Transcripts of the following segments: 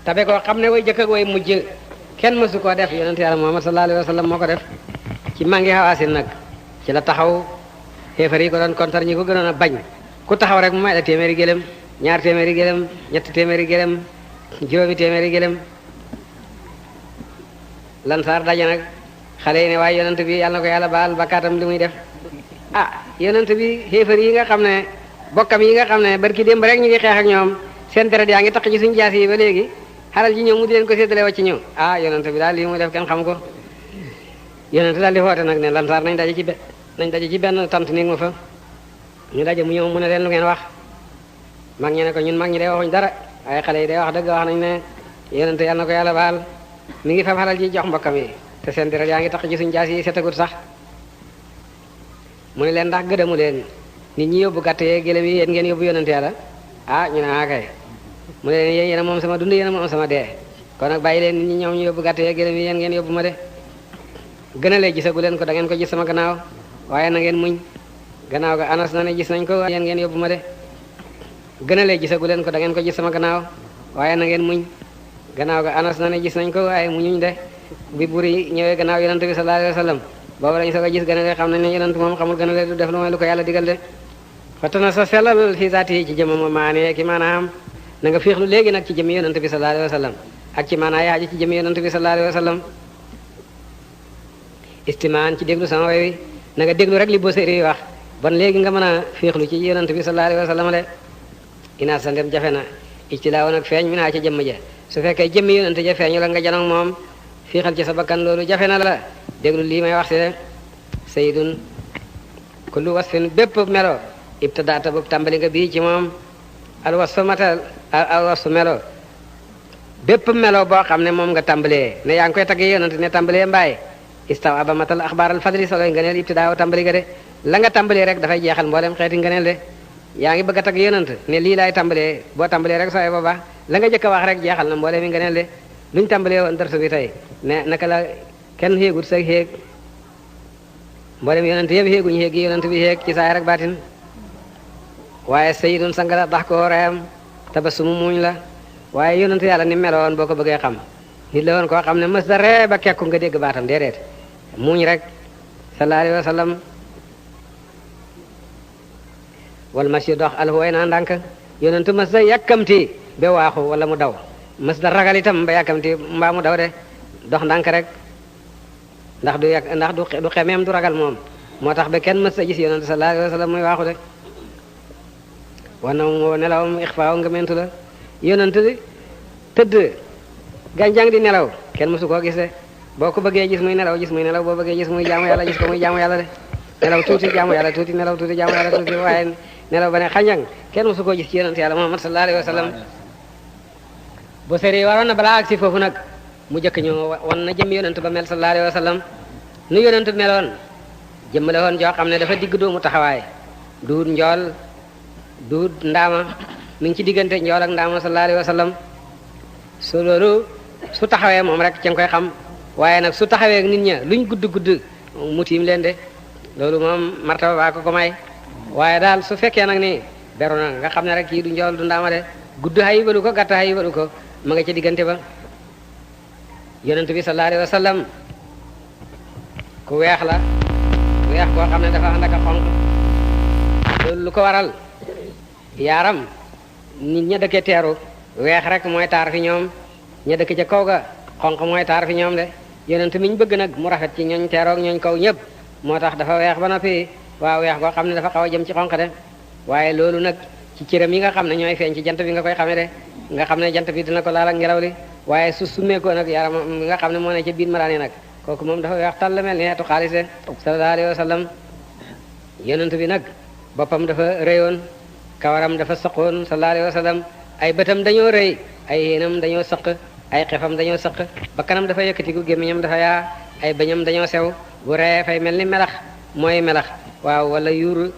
tabe koo xam ne way jëkk ak way mujj kenn mësu koo def yonent yàlla Muhammad sallallahu alayhi wa sallam moo ko def ci mangi Hawaasin nag ci la taxaw xéefar yi ko doon kontar ñi ko gënoon a bañ ku taxaw rek mu may la téeméeri gëlëm ñaar téeméeri gëlëm ñetti téeméeri gëlëm juróomi téeméeri gëlëm Lansaar daje nag xale yi ne waaye yonent bi yàlla na ko yàlla baal bakkaatam li muy def yonent bi xéefar yi nga xam ne bokkam yi nga xam ne barki démb rek ñu ngi xeex ak ñoom seen deret yaa ngi taq ci suñu jaas yi ba léegi xaral ji ñëw mu di leen ko séddale wacc ñëw yonent bi daal lii muy def kenn xam ko yonent daal di xoote nag ne Lansaar nañ daje ci benn tant néeg ma fa ñu daje mu ñëw mu ne leen lu ngeen wax mag ñi ne ko ñun mag ñi day waxuñ dara waaye xale yi day wax dëgg wax nañ ne yonent yàlla na ko yàlla baal mi ngi fab xalal ji jox mbokkam yi te seen deret yaa ngi taq ci suñu jaas yi setagut sax mu ne leen ndax gëdamu leen nit ñi yóbbu gàtt yee gëlëm yi yéen ngeen yóbbu yonent yàlla ñu ne kay mu ne leen yéen a moom sama dund yéen a moom sama dee kon nag bàyyi leen nit ñi ñoom ñu yóbbu gàtt yee gëlëm yi yéen ngeen yóbbu ma de gën a lee gisagu leen ko da ngeen ko gis sama gannaaw waaye na ngeen muñ gannaaw ga Anas na ne gis nañ ko yéen ngeen yóbbu ma de gën a lee gisagu leen ko da ngeen ko gis sama gannaaw waaye na ngeen muñ gannaaw ga Anas na ne gis nañ ko waaye muñuñ de bi buri ñëwee gannaaw yonent bi sallallahu alayhi wa sallam boobu lañ soog a gis gën a lee xam nañ ne yonent moom xamul gën a lee du def lu mooy lu ko yàlla digal de fatana sa sellal fi zaati yi ci jëmam maanee ki maanaam na nga féexlu léegi nag ci jëmi yonent bi sallallahu alayhi wa sallam ak ci maanaa yaaji ci jëmi yonent bi sallallahu alayhi wa sallam istimaan ci déglu sama way wi na nga déglu rek li Busiri yi wax bon léegi nga mën a féexlu ci yonent bi sallallahu alayhi wa sallam de inaa sa ndem jafe na ijtilaaw nag feeñ mi naa ca jëmm ja su fekkee jëmmi yonent ja feeñu la nga janoog moom fiixal ci sa bakkan loolu jafe na la déglu lii may wax si de sayyidun kullu wasfin bépp melo ibtadaata boobu tàmbali nga bii ci moom al wasfu matal al wasfu melo bépp melo boo xam ne moom nga tàmbalee ne yaa ngi koy tagge yonent ne tàmbalee mbaay istaw aba matal axbaaral fadli soloy ngëneel ibtidaaw tàmbali nga de la nga tàmbalee rek dafay jeexal mboolem xeeti ngëneel de yaa ngi bëgg a tagg yonent ne lii laay tàmbalee boo tàmbalee rek sooy booba la nga jëkk a wax rek jeexal na mboolem yi ngëneel de luñ tàmbalee woon darsu bi tey ne naka la kenn xéegut sa xéeg mboolem yonent yëpp xéeguñu xéeg yi yonent bi xéeg ci saay rek baatin waaye sayidun sang la dax ko reyam tabasumu muuñ la waaye yonent yàlla ni meloon boo ko bëggee xam nit la woon koo xam ne mës da ree ba kekku nga dégg baatam déedéet muuñ rek sallallahu alayhi wa sallam wal masi dox alhuway naa ndànk yonent mës da yàkkamti ba waaxu wala mu daw mës da ragal itam ba yàkkamti mbaa mu daw de dox ndànk rek ndax du xemeem du ragal moom moo tax ba kenn mës da gis yonent sallallahu alayhi wa sallam muy waaxu de wana moo nelawam ixfaaw nga mentu la yonent tëdd gànjang di nelaw kenn mësu koo gis de boo ko bëggee gis muy nelaw boo bëggee gis muy jaamu yàlla gis ko muy jaamu yàlla de nelaw tuuti jaamu yàlla tuuti nelaw tuuti jaamu yàlla tuuti waaye nelaw ba ne xanjang kenn mësu koo gis ci yonent yàlla Muhammad sallallahu alayhi wa sallam bu seri waroon na balaa ak si foofu nag mu jëkk ñu wan na jëm yonent ba mel sallallahu alayhi wa sallam nu yonent meloon jëmmale woon joo xam ne dafa digg doomu taxawaay duut njool duut ndaama mi ngi ci diggante njool ak ndaama sallallahu alayhi wa sallam su loolu su taxawee moom rek ci nga koy xam waaye nag su taxawee ak nit ña luñ gudd gudd mu tiim leen de loolu moom martaba baa ko may waaye daal su fekkee nag ni beru na nga xam ne rek kii du njool du ndaama de gudd xay balu ko gàtt xay balu ko ma nga ci diggante ba yonent bi sallallahu alayhi wa sallam ku weex la ku weex koo xam ne dafa ànd ak a xonq loolu lu ko waral yaaram nit ña dëkkee teeru weex rek mooy taar fi ñoom ña dëkk ca kaw ga xonq mooy taar fi ñoom de yonent mi ñu bëgg nag mu rafet ci ñooñ teeroog ñooñ kaw ñëpp moo tax dafa weex ba noppi waaw weex koo xam ne dafa xaw a jëm ci xonq de waaye loolu nag ci cëram yi nga xam ne ñooy feeñ ci jant bi nga koy xamee de nga xam ne jant bi dina ko laal ak ngelaw li waaye su summeekoo nag yaram nga xam ne moo ne ca biir maraani nag kooku moom dafa weex tàll mel ni xeetu xaalis de sallallahu alayhi wa sallam yonent bi nag boppam dafa rëyoon kawaram dafa saqoon sallallahu alayhi wa sallam ay bëtam dañoo rëy ay yéenam dañoo sëq ay xefam dañoo sëq bakkanam dafa yëkkatiku gémmiñam dafa yaa ay bañam dañoo sew bu ree fay mel ni melax mooy melax waaw wala yuur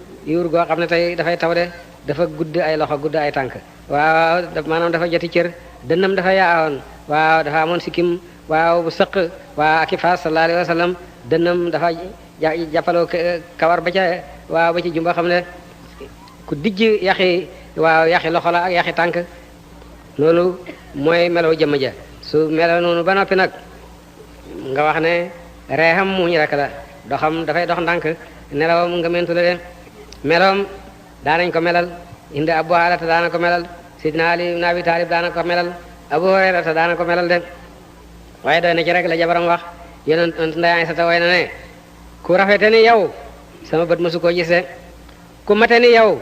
goo xam ne tey dafay taw de dafa gudd ay loxo gudd ay tànk waaw maanaam dafa joti cër dënnam dafa yaawoon waaw dafa amoon sikkim waaw bu sëq waaw aki faas sallallahu alayhi wa sallam dënnam dafa jàppaloo kawar ba ca waaw ba ci jumba xam ne ku dijj yaxi waaw yaxi loxo la ak yaxi tànk loolu mooy melaw jëmm ja su melaw noonu ba noppi nag nga wax ne reexam muñ rek la doxam dafay dox ndànk nelawam nga mentu la de melawam daanañ ko melal indi Abu Haalata daana ko melal Sidna Ali ibn Abi Talib daana ko melal Abu Hurayrata daana ko melal de waaye doy na ci rek la jabaram wax yonent Ndey Aysata way na ne ku rafete ni yow sama bët mësu koo gise ku mate ni yow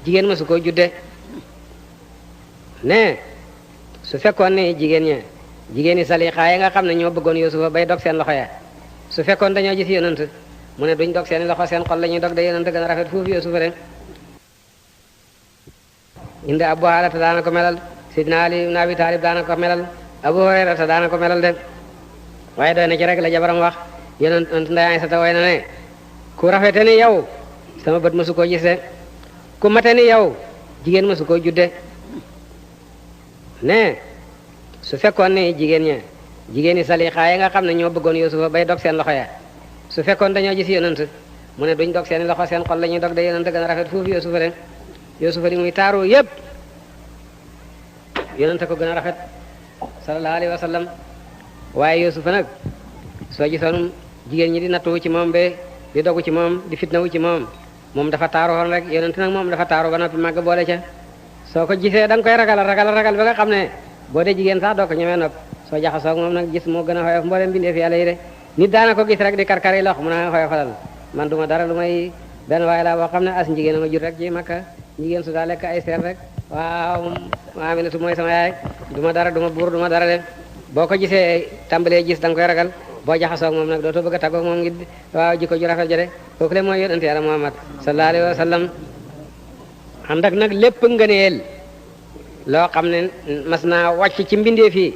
jigéen mësu koo judde ne su fekkoon ni jigéen ñi Salixaa yi nga xam ne ñoo bëggoon Yuusufa bay dog seen loxo ya su fekkoon dañoo gis yonent mu ne duñ dog seen loxo seen xol la ñuy dog de yonent gën a rafet foofu Yuusufa de indi Abu Haalata daana ko melal Sidna Ali ibn Abi Talib daana ko melal Abu Hurayrata daana ko melal de waaye doy na ci rek la jabaram wax yonent Ndey Aysata way na ne ku rafete ni yow sama bët mësu koo gise ku mate ni yow jigéen mësu koo judde ne su fekkoon ni jigéen ñi Salixaa yi nga xam ne ñoo bëggoon Yuusufa bay dog seen loxo ya su fekkoon dañoo gis yonent mu ne duñ dog seen loxo seen xol la ñuy dog de yonent gën a rafet foofu Yuusufa de Yuusufa di muy taaru yépp yonent ko gën a rafet sallallahu alayhi wa sallam waaye Yuusufa nag soo gisoon jigéen ñi di nattuwu ci moom be di dogu ci moom di fitnawu ci moom dafa taaru woon rek yonent nag moom dafa taaru ba noppi màgg boole ca soo ko gisee da nga koy ragal ba nga xam ne boo dee jigéen sax doo ko ñemee nopp soo jaxasoo moom nag gis moo gën a xoyof mboolem bindee fi yàlla yi de nit daana ko gis rek di karkar yi lox mun a xoyofalal man duma dara lu may benn waaye laa boo xam ne as njigéen a ma jur rek ci Makka jigéen su daa lekk ay seer rek waaw Aminatu mooy sama yaay duma dara duma buur duma dara de boo ko gisee tàmbalee gis da nga koy ragal boo jaxasoo moom nag dootoo bëgg a tàggoog moom ngi waaw jikko ju rafet ja de kooku le mooy yonent yàlla Muhammad sallallahu alayhi wa sallam ànd ak nag lépp ngëneel loo xam ne mas naa wàcc ci mbindee fii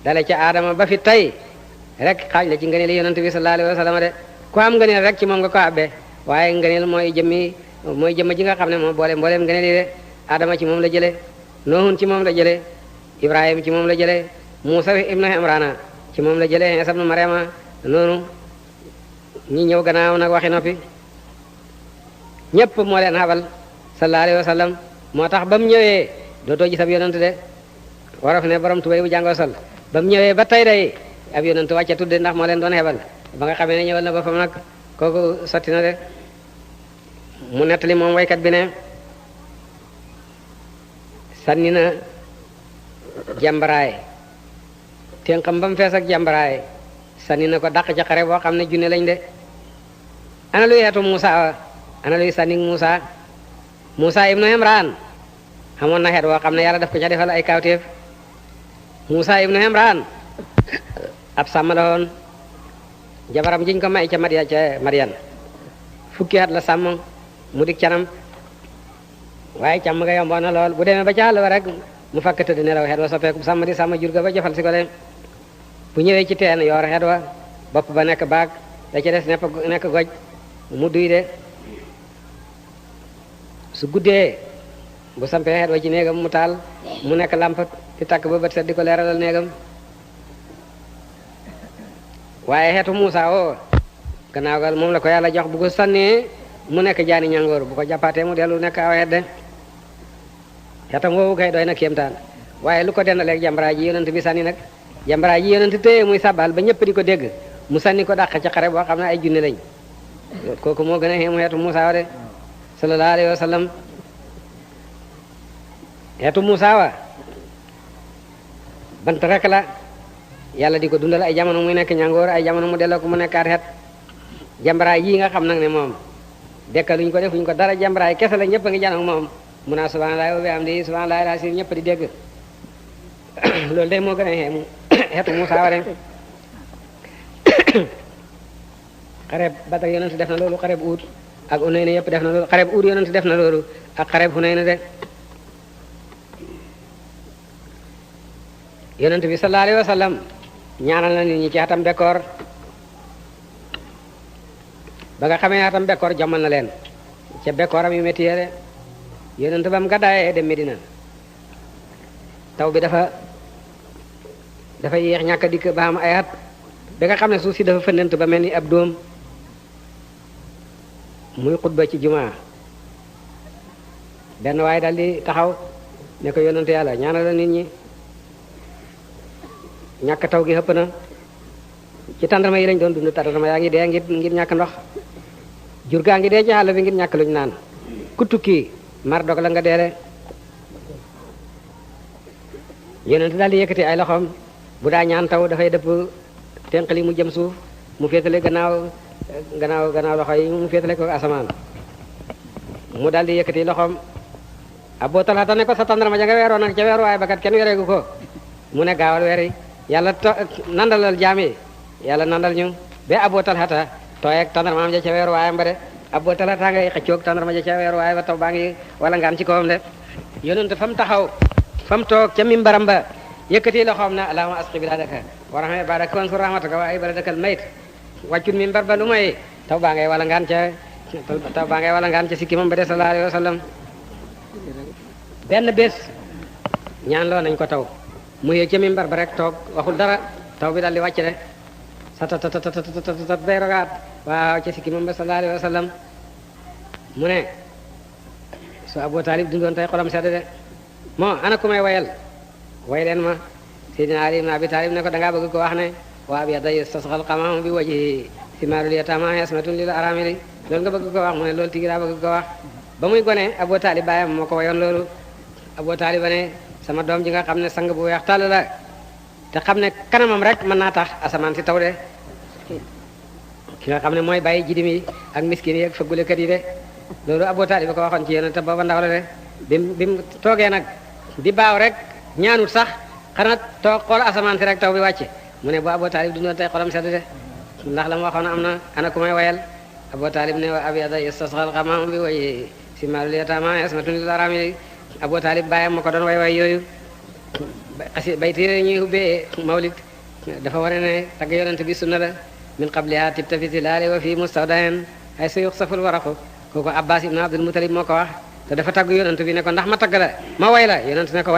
dale ca aadama ba fi tey rek xaaj la ci ngëneel yonent bi sallallahu alayhi wa sallam de ku am ngëneel rek ci moom nga ko abbee waaye ngëneel mooy jëmm ji nga xam ne moom mbooleem ngëneel yi de aadama ci moom la jële noohun ci moom la jële ibrahim ci moom la jële muusa ibnu imrana ci moom la jële Iisa ibnu Maryama noonu ñi ñëw gannaaw nag waxi noppi ñépp moo leen xabal sallallahu alayhi wa sallam moo tax ba mu ñëwee dootoo gis ab yonent de wolof ne borom tubéy bu jàngoo sol ba mu ñëwee ba tey day ab yonent wàcce tudde ndax moo leen doon xebal ba nga xamee ne ñëwal na boppam nag kooku sotti na de mu nettali moom waykat bi ne sànni na jàmbaraay ténqam ba mu fees ak jàmbaraay sànni na ko dàq ca xare boo xam ne junne lañ de ana luy xeetu Muusa ana luy sànni Muusa ibnu Imraan xamoon na xeet woo xam ne yàlla daf ko ca defal ay kawteef Muusa ibnu Imraan ab sàmm la woon jabaram jiñ ko may ca Madiyan fukki at la sàmm mu dik canam waaye càmm nga yomboon na lool bu demee ba ca àll ba rek mu fakk tëdd nelaw xeet wa soppeeku sàmm di sàmm jur ga ba jafal si ko de bu ñëwee ci teen yor xeet wa bopp ba nekk baag da ci des nekk goj mu duy de su guddee bu sampee xeet wa ci néegam mu taal mu nekk lamp di takk ba bët set di ko leeralal néegam waaye xeetu Muusa woo gannaaw gal moom la ko yàlla jox bu ko sànnee mu nekk jaani ñangoor bu ko jàppaatee mu dellu nekk aw xeet de xeetam woowu kay doy na kéemtaan waaye lu ko dendaleeg jàmbaraay ji yonent bi sànni nag jàmbaraay ji yonent téye muy sabal ba ñëpp di ko dégg mu sànni ko dàq ci xare boo xam ne ay junne lañ kooku moo gën a xeemu xeetu Muusa wa de sallallahu alayhi wa sallam xeetu Muusa wa bant rek la yàlla di ko dundal ay jamono muy nekk ñangoor ay jamono mu delloo ko mu nekkaat xeet jàmbaraay yii nga xam nag ne moom dekkaluñ ko defuñ ko dara jàmbaraay kese la ñëpp a ngi janoog moom mu naa subhanallahi wa bihamdihi subhanallahi al-azim ñëpp di dégg loolu day moo gën a xeemu xeetu Muusa wa de xareb Badar yonent def na loolu xareb Uhud ak Hunayn yëpp def na loolu xareb Uhud yonent def na loolu ak xareb Hunayn de yonent bi sallallahu alayhi wa sallam ñaanal na nit ñi ci xatam bekkoor ba nga xamee xatam bekkoor jommal na leen ca bekkooram yu métti de yonent ba mu gàddaayee dem Medina taw bi dafa yéex ñàkk a dikk ba am ay at ba nga xam ne suuf si dafa fëndant ba mel ni ab dóom muy xutba ci jumaa benn waaye dal di taxaw ne ko yonent yàlla ñaanal la nit ñi ñàkk taw gi xëpp na ci tàndarma yi lañ doon dund tàndarma yaa ngi dee ngir ñàkk ndox jur gaa ngi dee ci àll bi ngir ñàkk luñ naan ku tukki mar dog la nga deele yonent daal di yëkkati ay loxoom bu daa ñaan taw dafay dëpp tenqali mu jëm suuf mu féetale gannaaw loxo yi mu féetale ko asamaan mu daal di yëkkati loxoom Abu Talha ne ko sa tàndarma ja nga weeroon nag ca weeru waaye bakat kenn wereegu ko mu ne gaawal weeri yàlla nandalal jaam yi yàlla nandal ñu ba Abu Talha tooy ak tàndarmaam ja ca weeru waayam ba de Abu Talha ngay xëccoog tàndarma ja ca weeru waaye ba taw baa ngi wala ngaan ci kawam de yonent fa mu taxaw fa mu toog ca mimbaram ba yëkkati loxoom na allahumma asqi biladaka wa rahmi ibadaka wansur rahmataka wa ay baladakal mayt wàccut mimbar ba lu may taw baa ngay wala ngaan ca sikki moom ba de sallallahu alayhi wa sallam benn bés ñaan loo nañ ko taw mu yee ca mimbar ba rek toog waxul dara taw bi daal di wàcc de sa bay rogaat waaw ca sikki moom ba sallallahu alayhi wa sallam mu ne su Abu Talib dundoon tey xolam sedd de moo ana ku may wayal way leen ma Seydina Ali ibn Abi Talib ne ko dangaa bëgg ko wax ne wa abyada yastasqal qamam bi wajhihi thimarul yatama yasmatun lil aramili loolu nga bëgg ko wax mu ne loolu tigi daa bëgg ko wax ba muy gone Abu Talib baayam moo ko wayoon loolu Abu Talib ne sama doom ji nga xam ne sang bu weex tàll la te xam ne kanamam rek mën naa tax asamaan si taw de ki nga xam ne mooy bàyyi jidim yi ak miskin yi ak fëggulekat yi de loolu Abu Talib ko waxoon ci yéen te booba ndaw la de bi mu toogee nag di baaw rek ñaanut sax xanaa toog xool asamaan si rek taw bi wàcce mu ne bu Abu Talib dundoon tey xolam sedd de ndax la mu waxoon am na ana ku may wayal Abu Talib ne wa abyada yastasqal qamam bi wajhihi thimarul yatama yasmatun lil aramili Abu Talib bàyyam ma ko doon way yooyu bayti yooyu ñuy ubbee mawlid dafa wane ne tagg yonent bi sunna la min qabliha tibta fi zilali wa fi mustawdain ay sa yuxsaful waraqu kooku Abbas ibn Abdul Muttalib moo ko wax te dafa tagg yonent bi ne ko ndax ma tagg la ma way la yonent ne ko way